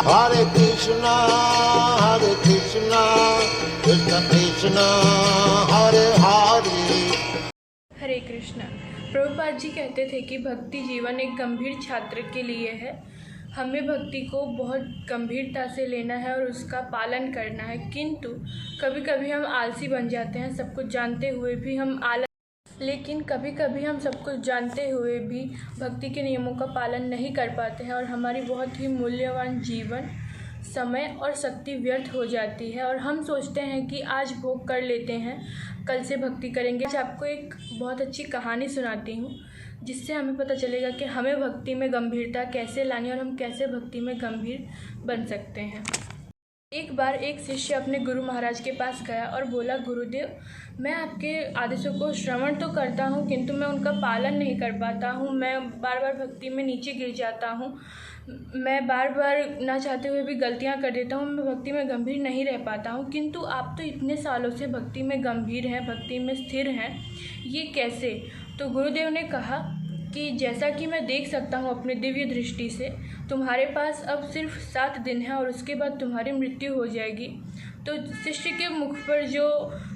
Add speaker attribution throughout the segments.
Speaker 1: Hare Krishna, Krishna Krishna, Hare Hare।
Speaker 2: हरे कृष्णा। प्रभुपाद जी कहते थे कि भक्ति जीवन एक गंभीर छात्र के लिए है। हमें भक्ति को बहुत गंभीरता से लेना है और उसका पालन करना है, किंतु कभी कभी हम आलसी बन जाते हैं। सब कुछ जानते हुए भी हम लेकिन कभी कभी हम सब कुछ जानते हुए भी भक्ति के नियमों का पालन नहीं कर पाते हैं और हमारी बहुत ही मूल्यवान जीवन, समय और शक्ति व्यर्थ हो जाती है। और हम सोचते हैं कि आज भोग कर लेते हैं, कल से भक्ति करेंगे। आज आपको एक बहुत अच्छी कहानी सुनाती हूँ जिससे हमें पता चलेगा कि हमें भक्ति में गंभीरता कैसे लानी और हम कैसे भक्ति में गंभीर बन सकते हैं। एक बार एक शिष्य अपने गुरु महाराज के पास गया और बोला, गुरुदेव, मैं आपके आदेशों को श्रवण तो करता हूँ किंतु मैं उनका पालन नहीं कर पाता हूँ। मैं बार बार भक्ति में नीचे गिर जाता हूँ। मैं बार बार ना चाहते हुए भी गलतियाँ कर देता हूँ। मैं भक्ति में गंभीर नहीं रह पाता हूँ। किंतु आप तो इतने सालों से भक्ति में गंभीर हैं, भक्ति में स्थिर हैं, ये कैसे? तो गुरुदेव ने कहा कि जैसा कि मैं देख सकता हूँ अपने दिव्य दृष्टि से, तुम्हारे पास अब सिर्फ 7 दिन है और उसके बाद तुम्हारी मृत्यु हो जाएगी। तो शिष्य के मुख पर जो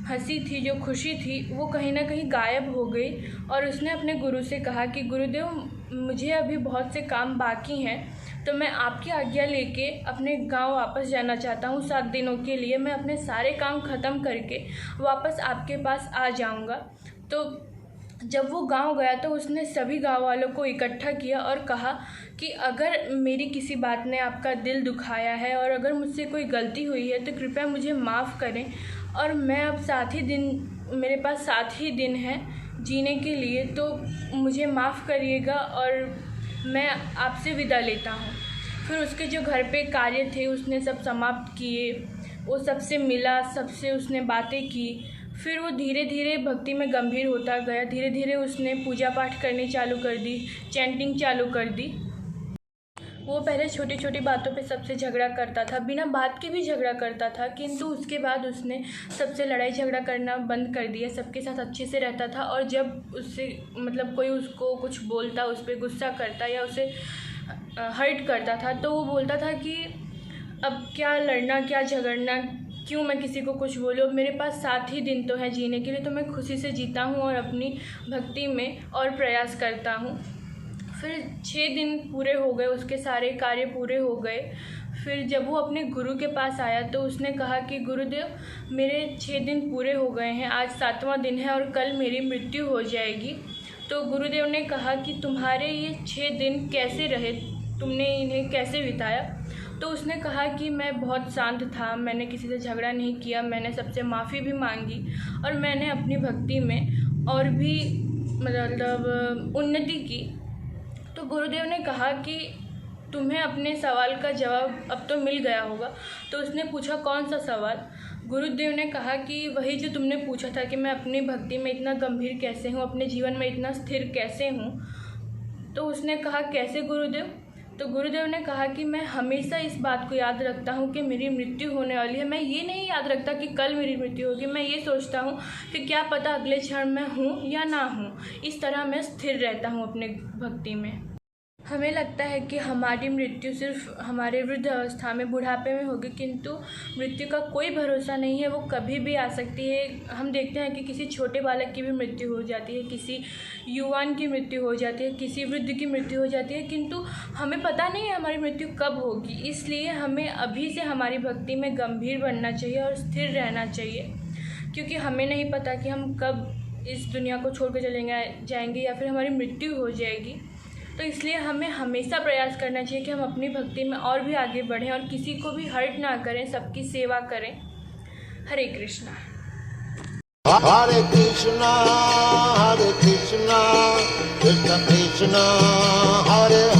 Speaker 2: हंसी थी, जो खुशी थी, वो कहीं ना कहीं गायब हो गई और उसने अपने गुरु से कहा कि गुरुदेव, मुझे अभी बहुत से काम बाकी हैं, तो मैं आपकी आज्ञा लेके अपने गांव वापस जाना चाहता हूँ। 7 दिनों के लिए मैं अपने सारे काम ख़त्म करके वापस आपके पास आ जाऊँगा। तो जब वो गांव गया तो उसने सभी गांव वालों को इकट्ठा किया और कहा कि अगर मेरी किसी बात ने आपका दिल दुखाया है और अगर मुझसे कोई गलती हुई है तो कृपया मुझे माफ़ करें। और मैं अब 7 ही दिन, मेरे पास 7 ही दिन हैं जीने के लिए, तो मुझे माफ़ करिएगा और मैं आपसे विदा लेता हूँ। फिर उसके जो घर पे कार्य थे उसने सब समाप्त किए, वो सबसे मिला, सबसे उसने बातें की। फिर वो धीरे धीरे भक्ति में गंभीर होता गया। धीरे धीरे उसने पूजा पाठ करनी चालू कर दी, चैंटिंग चालू कर दी। वो पहले छोटी छोटी बातों पे सबसे झगड़ा करता था, बिना बात के भी झगड़ा करता था, किंतु उसके बाद उसने सबसे लड़ाई झगड़ा करना बंद कर दिया। सबके साथ अच्छे से रहता था और जब उससे कोई उसको कुछ बोलता, उस पर गुस्सा करता या उसे हर्ट करता था तो वो बोलता था कि अब क्या लड़ना, क्या झगड़ना, क्यों मैं किसी को कुछ बोलूँ, मेरे पास 7 ही दिन तो है जीने के लिए, तो मैं खुशी से जीता हूँ और अपनी भक्ति में और प्रयास करता हूँ। फिर 6 दिन पूरे हो गए, उसके सारे कार्य पूरे हो गए। फिर जब वो अपने गुरु के पास आया तो उसने कहा कि गुरुदेव, मेरे 6 दिन पूरे हो गए हैं, आज 7वां दिन है और कल मेरी मृत्यु हो जाएगी। तो गुरुदेव ने कहा कि तुम्हारे ये 6 दिन कैसे रहे, तुमने इन्हें कैसे बिताया? तो उसने कहा कि मैं बहुत शांत था, मैंने किसी से झगड़ा नहीं किया, मैंने सबसे माफ़ी भी मांगी और मैंने अपनी भक्ति में और भी उन्नति की। तो गुरुदेव ने कहा कि तुम्हें अपने सवाल का जवाब अब तो मिल गया होगा। तो उसने पूछा, कौन सा सवाल? गुरुदेव ने कहा कि वही जो तुमने पूछा था कि मैं अपनी भक्ति में इतना गंभीर कैसे हूँ, अपने जीवन में इतना स्थिर कैसे हूँ। तो उसने कहा, कैसे गुरुदेव? तो गुरुदेव ने कहा कि मैं हमेशा इस बात को याद रखता हूँ कि मेरी मृत्यु होने वाली है। मैं ये नहीं याद रखता कि कल मेरी मृत्यु होगी, मैं ये सोचता हूँ कि क्या पता अगले क्षण मैं हूँ या ना हूँ। इस तरह मैं स्थिर रहता हूँ अपने भक्ति में। हमें लगता है कि हमारी मृत्यु सिर्फ हमारे वृद्ध अवस्था में, बुढ़ापे में होगी, किंतु मृत्यु का कोई भरोसा नहीं है, वो कभी भी आ सकती है। हम देखते हैं कि किसी छोटे बालक की भी मृत्यु हो जाती है, किसी युवान की मृत्यु हो जाती है, किसी वृद्ध की मृत्यु हो जाती है, किंतु हमें पता नहीं है हमारी मृत्यु कब होगी। इसलिए हमें अभी से हमारी भक्ति में गंभीर बनना चाहिए और स्थिर रहना चाहिए, क्योंकि हमें नहीं पता कि हम कब इस दुनिया को छोड़ कर जाएंगे या फिर हमारी मृत्यु हो जाएगी। तो इसलिए हमें हमेशा प्रयास करना चाहिए कि हम अपनी भक्ति में और भी आगे बढ़ें और किसी को भी हर्ट ना करें, सबकी सेवा करें। हरे Krishna.
Speaker 1: Hare Krishna, Krishna Krishna, Hare